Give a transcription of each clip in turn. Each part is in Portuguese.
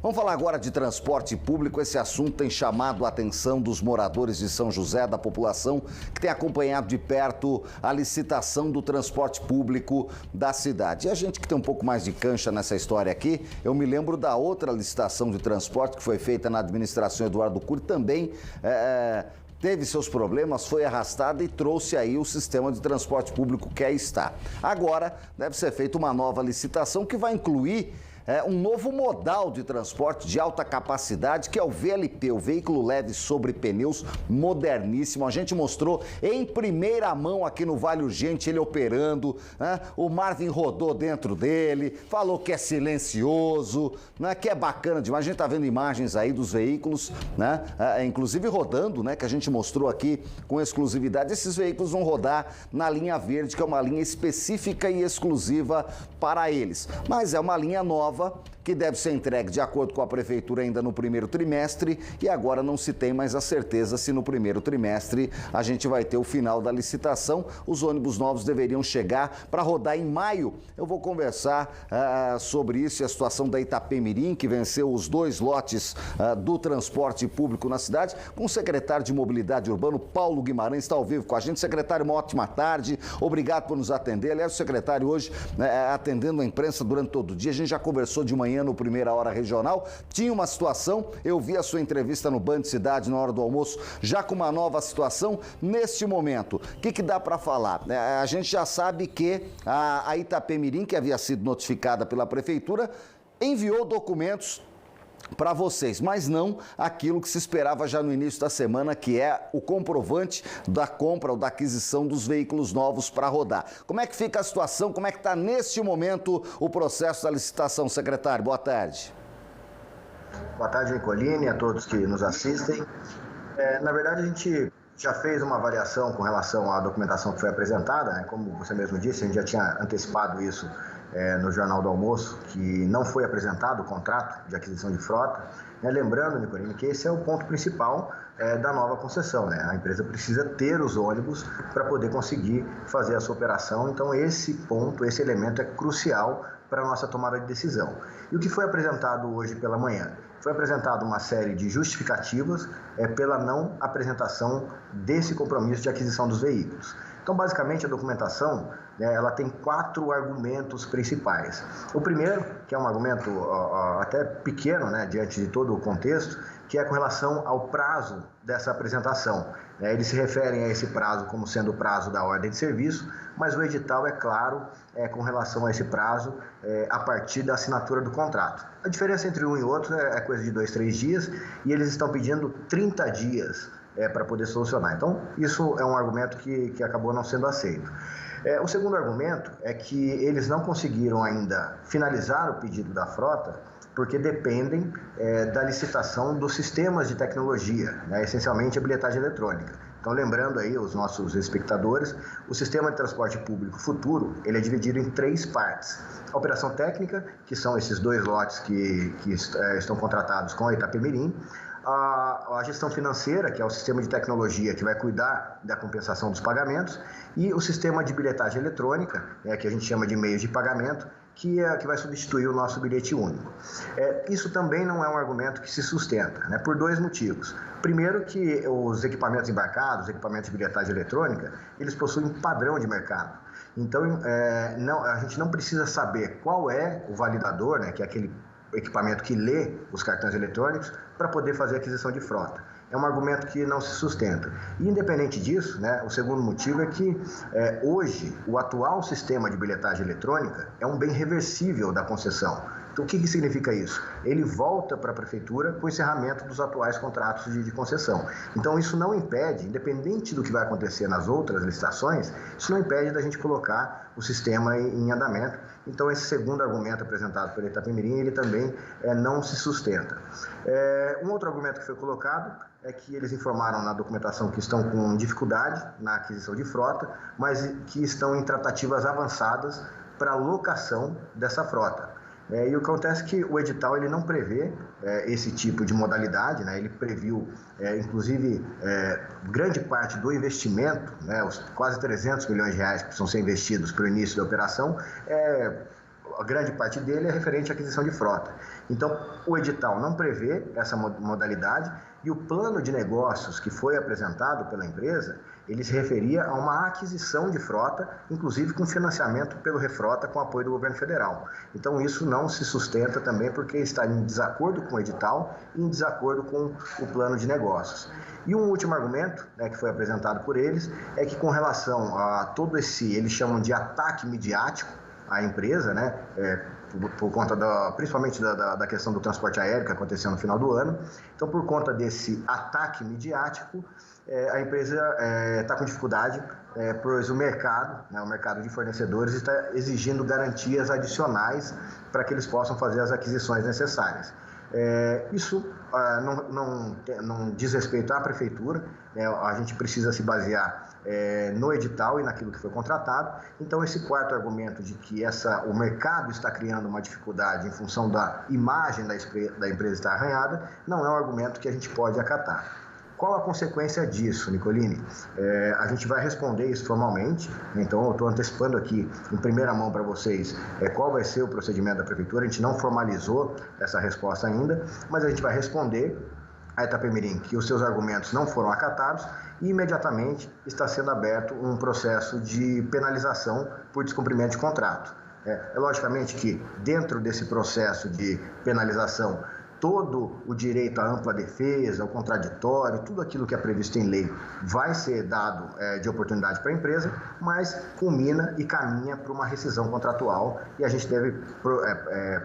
Vamos falar agora de transporte público. Esse assunto tem chamado a atenção dos moradores de São José, da população que tem acompanhado de perto a licitação do transporte público da cidade. E a gente que tem um pouco mais de cancha nessa história aqui, eu me lembro da outra licitação de transporte que foi feita na administração Eduardo Cury, também teve seus problemas, foi arrastada e trouxe aí o sistema de transporte público que aí está. Agora deve ser feita uma nova licitação que vai incluir um novo modal de transporte de alta capacidade, que é o VLP, o veículo leve sobre pneus, moderníssimo. A gente mostrou em primeira mão aqui no Vale Urgente ele operando, né? O Marvin rodou dentro dele, falou que é silencioso, né? Que é bacana demais. A gente tá vendo imagens aí dos veículos, né? Inclusive rodando, né? Que a gente mostrou aqui com exclusividade. Esses veículos vão rodar na linha verde, que é uma linha específica e exclusiva para eles. Mas é uma linha nova, que deve ser entregue de acordo com a prefeitura ainda no primeiro trimestre, e agora não se tem mais a certeza se no primeiro trimestre a gente vai ter o final da licitação. Os ônibus novos deveriam chegar para rodar em maio. Eu vou conversar sobre isso e a situação da Itapemirim, que venceu os 2 lotes do transporte público na cidade, com o secretário de Mobilidade Urbana, Paulo Guimarães, está ao vivo com a gente. Secretário, uma ótima tarde, obrigado por nos atender. Aliás, o secretário hoje atendendo a imprensa durante todo o dia. A gente já conversou de manhã no Primeira Hora Regional, tinha uma situação, eu vi a sua entrevista no Band Cidade na hora do almoço, já com uma nova situação. Neste momento, o que dá para falar? A gente já sabe que a Itapemirim, que havia sido notificada pela prefeitura, enviou documentos para vocês, mas não aquilo que se esperava já no início da semana, que é o comprovante da compra ou da aquisição dos veículos novos para rodar. Como é que fica a situação? Como é que está neste momento o processo da licitação, secretário? Boa tarde. Boa tarde, Nicoline, a todos que nos assistem. Na verdade, a gente já fez uma avaliação com relação à documentação que foi apresentada, né? Como você mesmo disse, a gente já tinha antecipado isso no Jornal do Almoço, que não foi apresentado o contrato de aquisição de frota. Lembrando, Nicolini, que esse é o ponto principal da nova concessão, né? A empresa precisa ter os ônibus para poder conseguir fazer essa operação, então esse ponto, esse elemento é crucial para a nossa tomada de decisão. E o que foi apresentado hoje pela manhã? Foi apresentada uma série de justificativas pela não apresentação desse compromisso de aquisição dos veículos. Então, basicamente, a documentação ela tem 4 argumentos principais. O primeiro, que é um argumento até pequeno, né, diante de todo o contexto, que é com relação ao prazo dessa apresentação. Eles se referem a esse prazo como sendo o prazo da ordem de serviço, mas o edital é claro com relação a esse prazo a partir da assinatura do contrato. A diferença entre um e outro é coisa de 2, 3 dias, e eles estão pedindo 30 dias para poder solucionar. Então, isso é um argumento que acabou não sendo aceito. O segundo argumento é que eles não conseguiram ainda finalizar o pedido da frota porque dependem da licitação dos sistemas de tecnologia, né, essencialmente a bilhetagem eletrônica. Então, lembrando aí os nossos espectadores, o sistema de transporte público futuro, ele é dividido em 3 partes. A operação técnica, que são esses 2 lotes que estão contratados com a Itapemirim, a gestão financeira, que é o sistema de tecnologia que vai cuidar da compensação dos pagamentos, e o sistema de bilhetagem eletrônica, que a gente chama de meios de pagamento, que vai substituir o nosso bilhete único. Isso também não é um argumento que se sustenta, né, por 2 motivos. Primeiro, que os equipamentos embarcados, os equipamentos de bilhetagem eletrônica, eles possuem padrão de mercado. Então, a gente não precisa saber qual é o validador, né, que é aquele equipamento que lê os cartões eletrônicos, para poder fazer a aquisição de frota. É um argumento que não se sustenta. E, independente disso, né, o segundo motivo é que hoje o atual sistema de bilhetagem eletrônica é um bem reversível da concessão. Então, o que significa isso? Ele volta para a prefeitura com o encerramento dos atuais contratos de concessão. Então, isso não impede, independente do que vai acontecer nas outras licitações, isso não impede da gente colocar o sistema em andamento. Então, esse segundo argumento apresentado pela Itapemirim, ele também não se sustenta. Um outro argumento que foi colocado é que eles informaram na documentação que estão com dificuldade na aquisição de frota, mas que estão em tratativas avançadas para a locação dessa frota. E o que acontece é que o edital ele não prevê esse tipo de modalidade, né? Ele previu, inclusive, grande parte do investimento, né? Os quase 300 milhões de reais que precisam ser investidos para o início da operação, a grande parte dele é referente à aquisição de frota. Então, o edital não prevê essa modalidade e o plano de negócios que foi apresentado pela empresa, ele se referia a uma aquisição de frota, inclusive com financiamento pelo Refrota com apoio do governo federal. Então, isso não se sustenta também porque está em desacordo com o edital e em desacordo com o plano de negócios. E um último argumento, né, que foi apresentado por eles, é que com relação a todo esse, eles chamam de ataque midiático à empresa, né, por conta principalmente da questão do transporte aéreo que aconteceu no final do ano. Então, por conta desse ataque midiático, a empresa está com dificuldade, pois o mercado, né, o mercado de fornecedores está exigindo garantias adicionais para que eles possam fazer as aquisições necessárias. Isso não diz respeito à prefeitura, né, a gente precisa se basear no edital e naquilo que foi contratado. Então, esse quarto argumento de que o mercado está criando uma dificuldade em função da imagem da empresa estar arranhada, não é um argumento que a gente pode acatar. Qual a consequência disso, Nicolini? A gente vai responder isso formalmente, então eu estou antecipando aqui em primeira mão para vocês qual vai ser o procedimento da Prefeitura. A gente não formalizou essa resposta ainda, mas a gente vai responder a Itapemirim que os seus argumentos não foram acatados e imediatamente está sendo aberto um processo de penalização por descumprimento de contrato. Logicamente que dentro desse processo de penalização, todo o direito à ampla defesa, ao contraditório, tudo aquilo que é previsto em lei vai ser dado de oportunidade para a empresa, mas culmina e caminha para uma rescisão contratual e a gente deve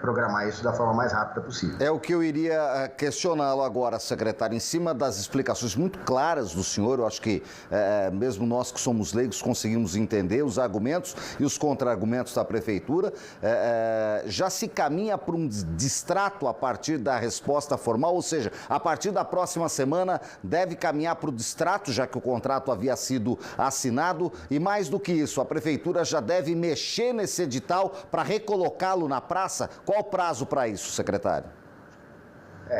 programar isso da forma mais rápida possível. É o que eu iria questioná-lo agora, secretário, em cima das explicações muito claras do senhor. Eu acho que mesmo nós que somos leigos conseguimos entender os argumentos e os contra-argumentos da Prefeitura. Já se caminha para um distrato a partir da resposta formal, ou seja, a partir da próxima semana deve caminhar para o distrato, já que o contrato havia sido assinado, e mais do que isso, a Prefeitura já deve mexer nesse edital para recolocá-lo na praça. Qual o prazo para isso, secretário?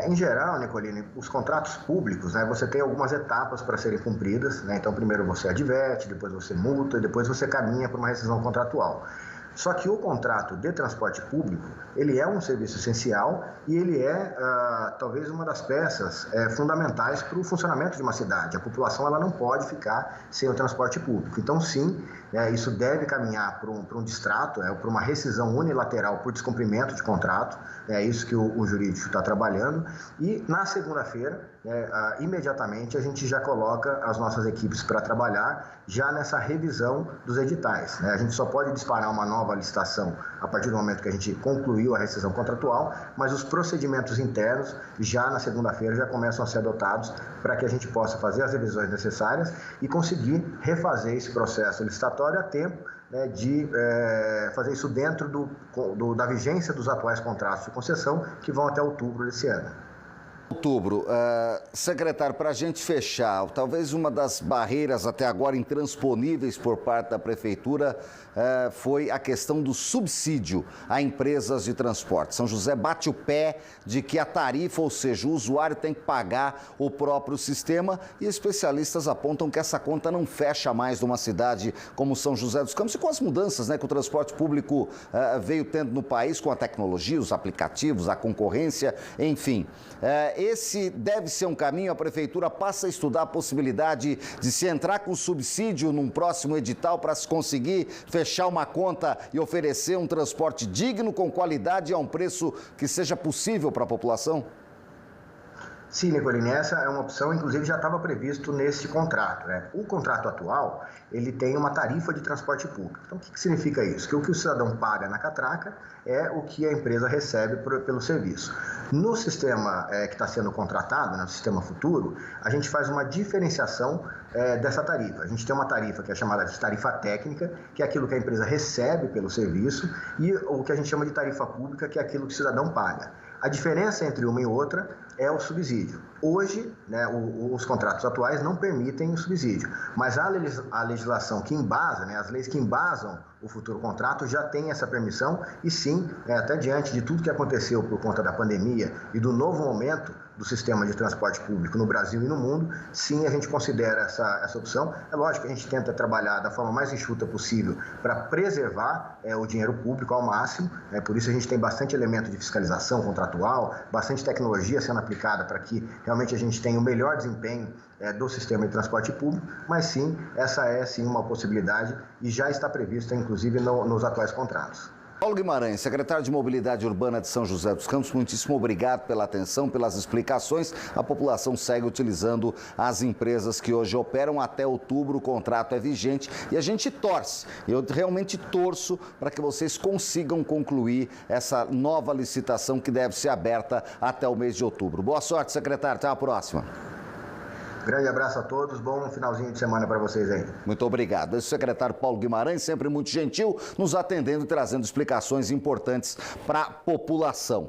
Em geral, Nicolini, os contratos públicos, né, você tem algumas etapas para serem cumpridas, né? Então, primeiro você adverte, depois você multa e depois você caminha para uma rescisão contratual. Só que o contrato de transporte público, ele é um serviço essencial e ele é talvez uma das peças fundamentais para o funcionamento de uma cidade. A população ela não pode ficar sem o transporte público. Então, sim, isso deve caminhar para um distrato, para uma rescisão unilateral por descumprimento de contrato. É isso que o jurídico está trabalhando. E na segunda-feira, imediatamente, a gente já coloca as nossas equipes para trabalhar já nessa revisão dos editais. A gente só pode disparar uma nova licitação a partir do momento que a gente concluiu a rescisão contratual, mas os procedimentos internos já na segunda-feira já começam a ser adotados para que a gente possa fazer as revisões necessárias e conseguir refazer esse processo licitatório a tempo de fazer isso dentro da vigência dos atuais contratos de concessão que vão até outubro desse ano. Outubro, secretário, para a gente fechar, talvez uma das barreiras até agora intransponíveis por parte da Prefeitura foi a questão do subsídio a empresas de transporte. São José bate o pé de que a tarifa, ou seja, o usuário tem que pagar o próprio sistema, e especialistas apontam que essa conta não fecha mais numa cidade como São José dos Campos, e com as mudanças que o transporte público veio tendo no país, com a tecnologia, os aplicativos, a concorrência, enfim. Esse deve ser um caminho. A Prefeitura passa a estudar a possibilidade de se entrar com subsídio num próximo edital para se conseguir fechar uma conta e oferecer um transporte digno, com qualidade e a um preço que seja possível para a população? Sim, Nicolini, essa é uma opção, inclusive já estava previsto nesse contrato. O contrato atual, ele tem uma tarifa de transporte público. Então, o que significa isso? Que o cidadão paga na catraca é o que a empresa recebe pelo serviço. No sistema que está sendo contratado, no sistema futuro, a gente faz uma diferenciação dessa tarifa. A gente tem uma tarifa que é chamada de tarifa técnica, que é aquilo que a empresa recebe pelo serviço, e o que a gente chama de tarifa pública, que é aquilo que o cidadão paga. A diferença entre uma e outra é o subsídio. Hoje, né, os contratos atuais não permitem o subsídio, mas a legislação que embasa, né, as leis que embasam o futuro contrato já tem essa permissão e sim, até diante de tudo que aconteceu por conta da pandemia e do novo momento do sistema de transporte público no Brasil e no mundo, sim, a gente considera essa opção. É lógico que a gente tenta trabalhar da forma mais enxuta possível para preservar o dinheiro público ao máximo, por isso a gente tem bastante elemento de fiscalização contratual, bastante tecnologia sendo aplicada para que realmente a gente tenha o melhor desempenho do sistema de transporte público, mas sim, essa é sim uma possibilidade e já está prevista, inclusive, nos atuais contratos. Paulo Guimarães, secretário de Mobilidade Urbana de São José dos Campos, muitíssimo obrigado pela atenção, pelas explicações. A população segue utilizando as empresas que hoje operam. Até outubro o contrato é vigente e a gente torce. Eu realmente torço para que vocês consigam concluir essa nova licitação que deve ser aberta até o mês de outubro. Boa sorte, secretário. Até a próxima. Grande abraço a todos, bom finalzinho de semana para vocês aí. Muito obrigado. Esse secretário Paulo Guimarães, sempre muito gentil, nos atendendo e trazendo explicações importantes para a população.